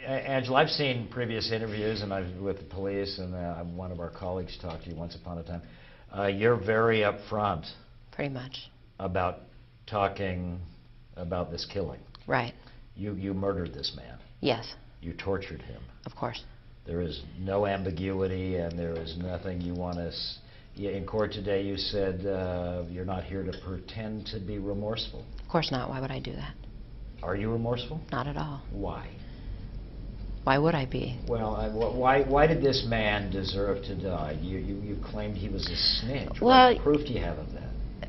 Angela, I've seen previous interviews and with the police, and one of our colleagues talked to you once upon a time. You're very upfront. Pretty much. About talking about this killing. Right. You murdered this man. Yes. You tortured him. Of course. There is no ambiguity, and there is nothing you want to... In court today, you said you're not here to pretend to be remorseful. Of course not. Why would I do that? Are you remorseful? Not at all. Why? Why would I be? Well, why did this man deserve to die? You claimed he was a snitch. Well, what proof do you have of that?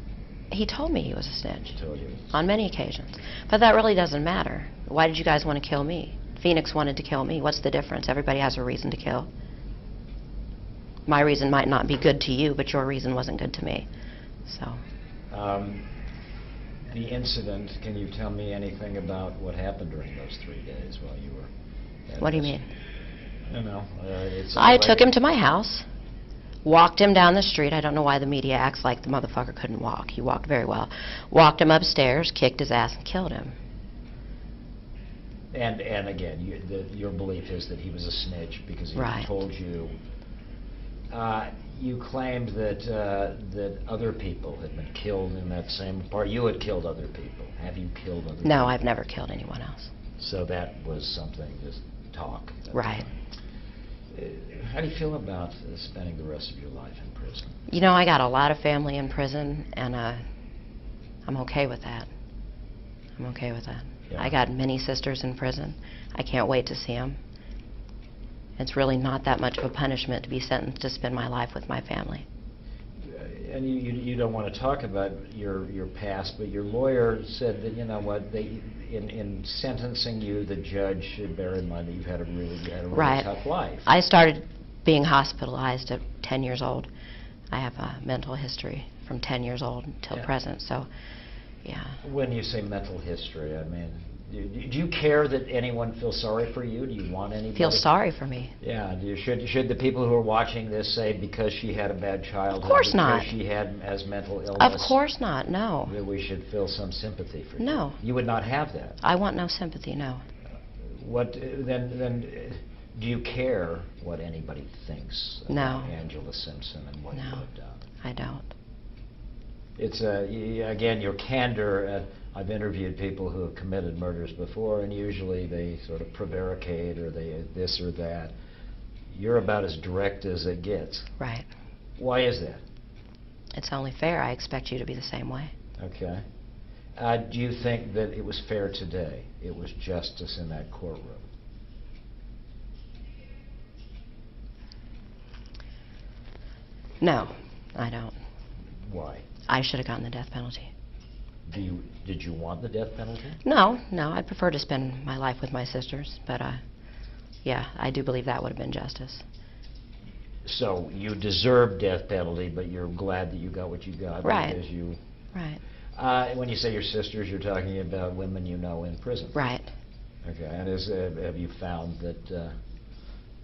He told me he was a snitch. He told you. On many occasions. But that really doesn't matter. Why did you guys want to kill me? Phoenix wanted to kill me. What's the difference? Everybody has a reason to kill. My reason might not be good to you, but your reason wasn't good to me. So. The incident, can you tell me anything about what happened during those 3 days while you were... What do you mean? No. I took him to my house, walked him down the street. I don't know why the media acts like the motherfucker couldn't walk. He walked very well. Walked him upstairs, kicked his ass, and killed him. And again, your belief is that he was a snitch because he Right. told you... you claimed that other people had been killed in that same part. You had killed other people. Have you killed other people? No, I've never killed anyone else. So that was something, just talk. Right. How do you feel about spending the rest of your life in prison? You know, I got a lot of family in prison, and I'm okay with that. I'm okay with that. Yeah. I got many sisters in prison. I can't wait to see them. It's really not that much of a punishment to be sentenced to spend my life with my family. And you don't want to talk about your past, but your lawyer said that, you know what, in sentencing you, the judge should bear in mind that you've had a really Right. tough life. I started being hospitalized at 10 years old. I have a mental history from 10 years old until present, so yeah. When you say mental history, I mean, do you care that anyone feels sorry for you? Do you want anybody? Feel sorry for me. Yeah. Should the people who are watching this say because she had a bad childhood, Of course not. because she has mental illness? Of course not, no. That we should feel some sympathy for you? No. You would not have that? I want no sympathy, no. What then? Do you care what anybody thinks about Angela Simpson and what you have done? I don't. It's again, your candor. I've interviewed people who have committed murders before, and usually they sort of prevaricate or they this or that. You're about as direct as it gets. Right. Why is that? It's only fair. I expect you to be the same way. Okay. Do you think that it was fair today? It was justice in that courtroom? No, I don't. Why? I should have gotten the death penalty. Did you want the death penalty? No, I'd prefer to spend my life with my sisters, but yeah, I do believe that would have been justice. So you deserve death penalty, but you're glad that you got what you got. Right. Because you... Right. When you say your sisters, you're talking about women you know in prison. Right. Okay. And have you found that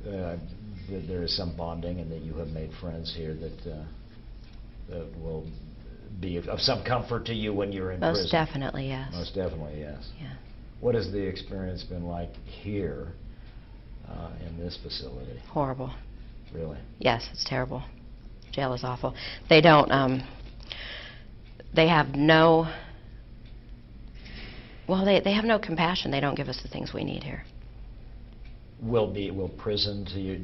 there is some bonding and that you have made friends here that will be of some comfort to you when you're in prison? Most definitely, yes. Most definitely, yes. Yeah. What has the experience been like here in this facility? Horrible. Really? Yes, it's terrible. Jail is awful. They don't, they have no, well, they have no compassion. They don't give us the things we need here. Will prison to your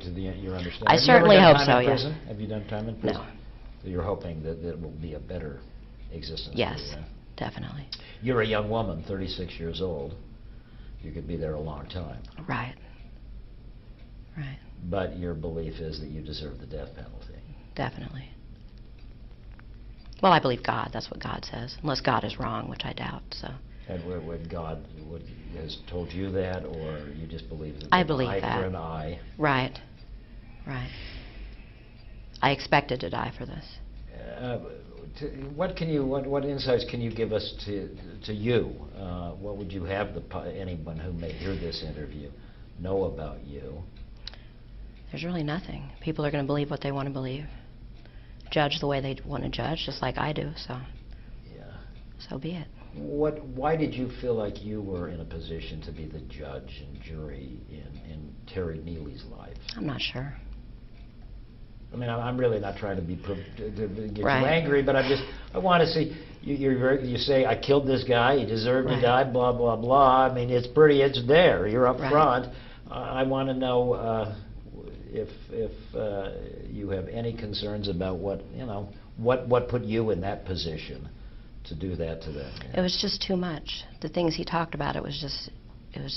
understanding? I certainly hope so, yes. yeah. Have you done time in prison? No. So you're hoping that it will be a better existence Yes, for you, yeah? definitely. You're a young woman, 36 years old. You could be there a long time. Right. Right. But your belief is that you deserve the death penalty. Definitely. Well, I believe God. That's what God says. Unless God is wrong, which I doubt, so. And would God has told you that, or you just believe that? I believe eye that. for an eye. Right. Right. I expected to die for this. What insights can you give us to you? What would you have anyone who may hear this interview know about you? There's really nothing. People are going to believe what they want to believe. Judge the way they want to judge, just like I do, so. Yeah. So be it. Why did you feel like you were in a position to be the judge and jury in Terry Neely's life? I'm not sure. I mean, I'm really not trying to be to get Right. you angry, but I want to see you say I killed this guy, he deserved to Right. die, blah blah blah. I mean, it's there. You're up Right. front. I want to know if you have any concerns about what put you in that position to do that to them. It was just too much. The things he talked about, it was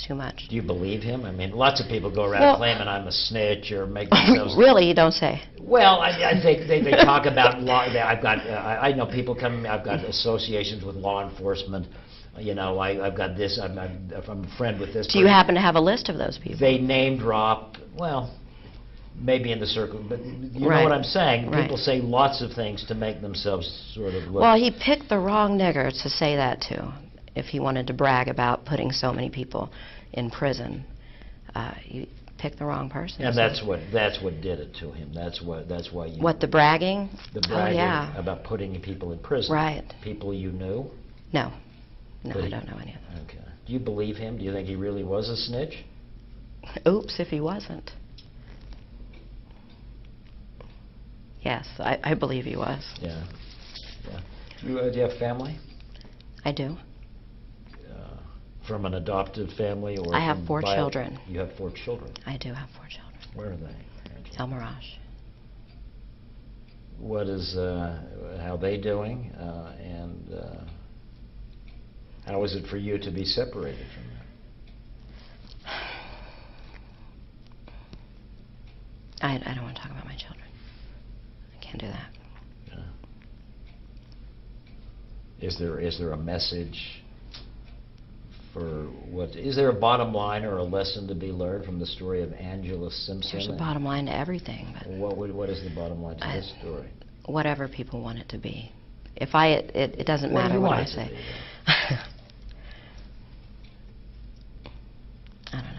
too much. Do you believe him? I mean, lots of people go around Well- claiming I'm a snitch or make themselves. Really, you don't say. Well, I think they talk about law. I've got I know people come. I've got associations with law enforcement. You know, I've got this. I'm a friend with this. Do you person. happen to have a list of those people? They name drop. Well, maybe in the circle, but you know Right. what I'm saying. Right. People say lots of things to make themselves sort of look. Well, he picked the wrong nigger to say that to, if he wanted to brag about putting so many people in prison. You picked the wrong person. And so- that's what did it to him. That's why you. What, the bragging? The bragging Oh, yeah. about putting people in prison. Right. People you knew. No. No, But I he- don't know any of them. Okay. Do you believe him? Do you think he really was a snitch? Oops, if he wasn't. Yes, I believe he was. Yeah. Yeah. Do you have family? I do. From an adopted family or? I have from 4 children. You have 4 children. I do have 4 children. Where are they? El Mirage. What is how they doing? And how is it for you to be separated from them? I don't want to talk about my children. I can't do that. Yeah. Is there a message for what? Is there a bottom line or a lesson to be learned from the story of Angela Simpson? There's a bottom line to everything, but What is the bottom line to this story? whatever people want it to be. If it doesn't What do matter you what want I it to say. be, I don't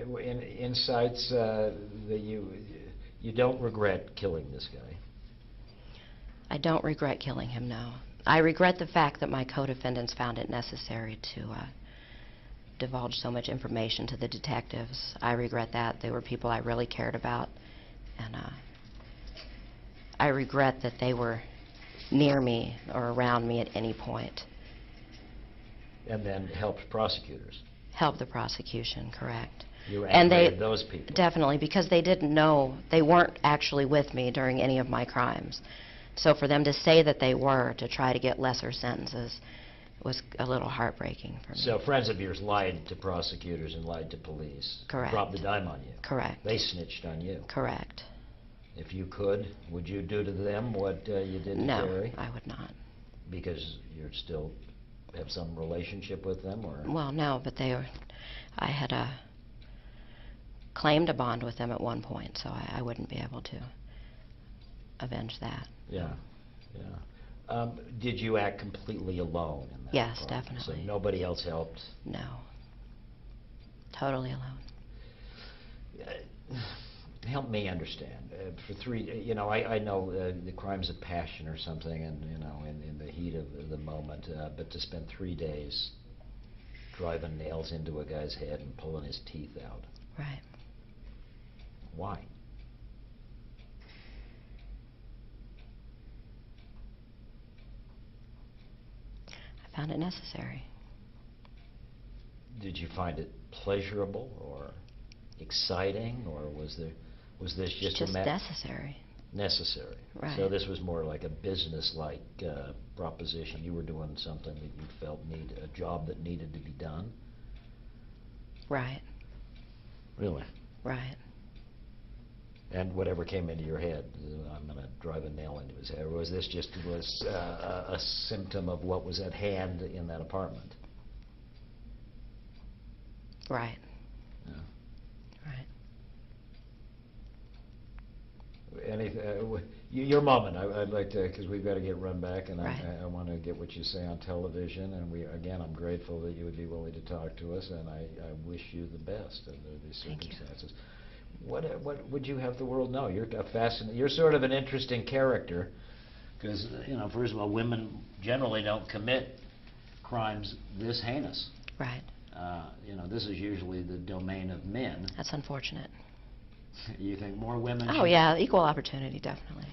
know. Insights that you don't regret killing this guy. I don't regret killing him, no. I regret the fact that my co-defendants found it necessary to divulge so much information to the detectives. I regret that. They were people I really cared about. And I regret that they were near me or around me at any point. And then helped prosecutors. Help the prosecution, correct. You were And angry they at those people. definitely, because they didn't know, they weren't actually with me during any of my crimes. So for them to say that they were, to try to get lesser sentences, was a little heartbreaking for me. So friends of yours lied to prosecutors and lied to police. Correct. Dropped the dime on you. Correct. They snitched on you. Correct. If you could, would you do to them what you did to No, Terry? I would not. Because you still have some relationship with them, or? Well, no, but I had claimed a bond with them at one point, so I wouldn't be able to avenge that. Yeah, yeah. Did you act completely alone in that? Yes, problem? definitely. So nobody else helped? No. Totally alone. Help me understand. For 3, I know the crimes of passion or something, and in the heat of the moment. But to spend 3 days driving nails into a guy's head and pulling his teeth out. Right. Why? I found it necessary. Did you find it pleasurable or exciting, or was this just It's just necessary. necessary? Right. So this was more like a business-like proposition. You were doing something that you felt a job that needed to be done. Right. Really. Right. And whatever came into your head, I'm going to drive a nail into his head. Or was this just a symptom of what was at hand in that apartment? Right. Yeah. Right. Your moment. I'd like to, because we've got to get run back, and Right. I want to get what you say on television. And I'm grateful that you would be willing to talk to us, and I wish you the best under these Thank you. circumstances. What would you have the world know? You're sort of an interesting character, Because, first of all, women generally don't commit crimes this heinous. Right. This is usually the domain of men. That's unfortunate. You think more women Oh, should... yeah, equal opportunity, definitely.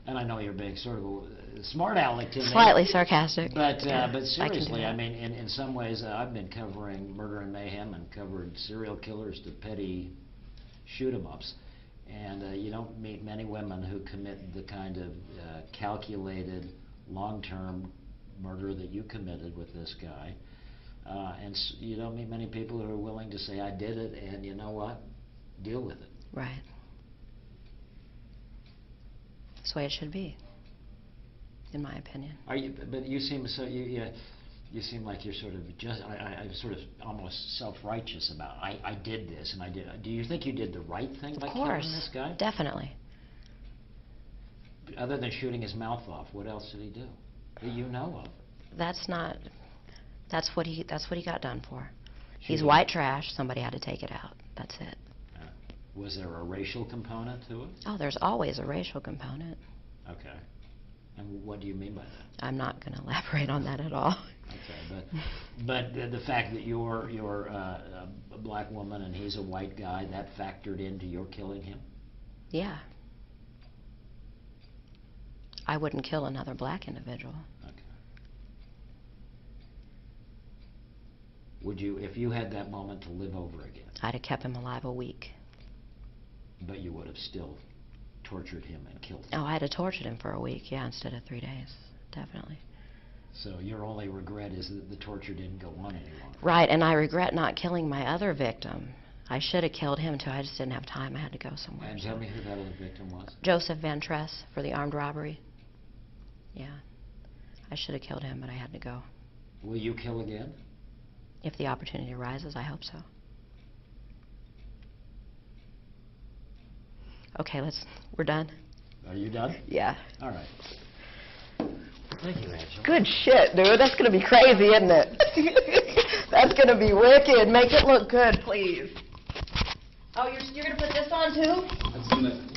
And I know you're being sort of a smart aleck to me. Slightly sarcastic. But Yeah, seriously, I mean, in some ways, I've been covering murder and mayhem and covered serial killers to petty shoot-'em-ups. And you don't meet many women who commit the kind of calculated, long-term murder that you committed with this guy. And you don't meet many people who are willing to say, I did it, and you know what? Deal with it. Right. That's the way it should be, in my opinion. But you seem so you seem like you're sort of I'm sort of almost self-righteous about it. I did this and I did. Do you think you did the right thing by killing this guy? Of course, definitely. Other than shooting his mouth off, what else did he do that you know of? That's what he got done for. He's Shooting. white trash. Somebody had to take it out. That's it. Was there a racial component to it? Oh, there's always a racial component. Okay. And what do you mean by that? I'm not going to elaborate on that at all. Okay, but the fact that you're a black woman and he's a white guy, that factored into your killing him? Yeah. I wouldn't kill another black individual. Okay. Would you, if you had that moment to live over again? I'd have kept him alive a week. But you would have still tortured him and killed him? Oh, I'd have tortured him for a week, yeah, instead of 3 days. Definitely. So your only regret is that the torture didn't go on any longer? Right, and I regret not killing my other victim. I should have killed him, too. I just didn't have time. I had to go somewhere. And tell me who that other victim was? Joseph Van Tress for the armed robbery. Yeah. I should have killed him, but I had to go. Will you kill again? If the opportunity arises, I hope so. Okay, we're done. Are you done? Yeah. All right. Thank you, Angela. Good shit, dude. That's going to be crazy, isn't it? That's going to be wicked. Make it look good, please. Oh, you're going to put this on, too?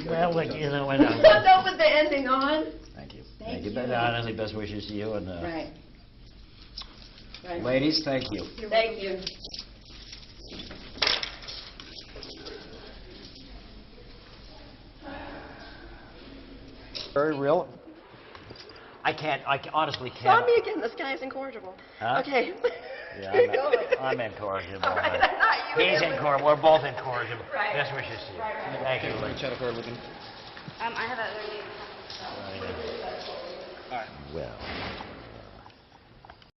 Well, why not? Don't put the ending on. Thank you. Thank you. Honestly, best wishes to you. And Right. ladies, thank you. Thank you. Very real. I honestly can't. Tell me again, this guy's incorrigible. Huh? Okay. Yeah, Keep going. I'm incorrigible. All right, not you. He's incorrigible. We're both incorrigible. Right. Best wishes to you. Right. Thank you. I have that. Well.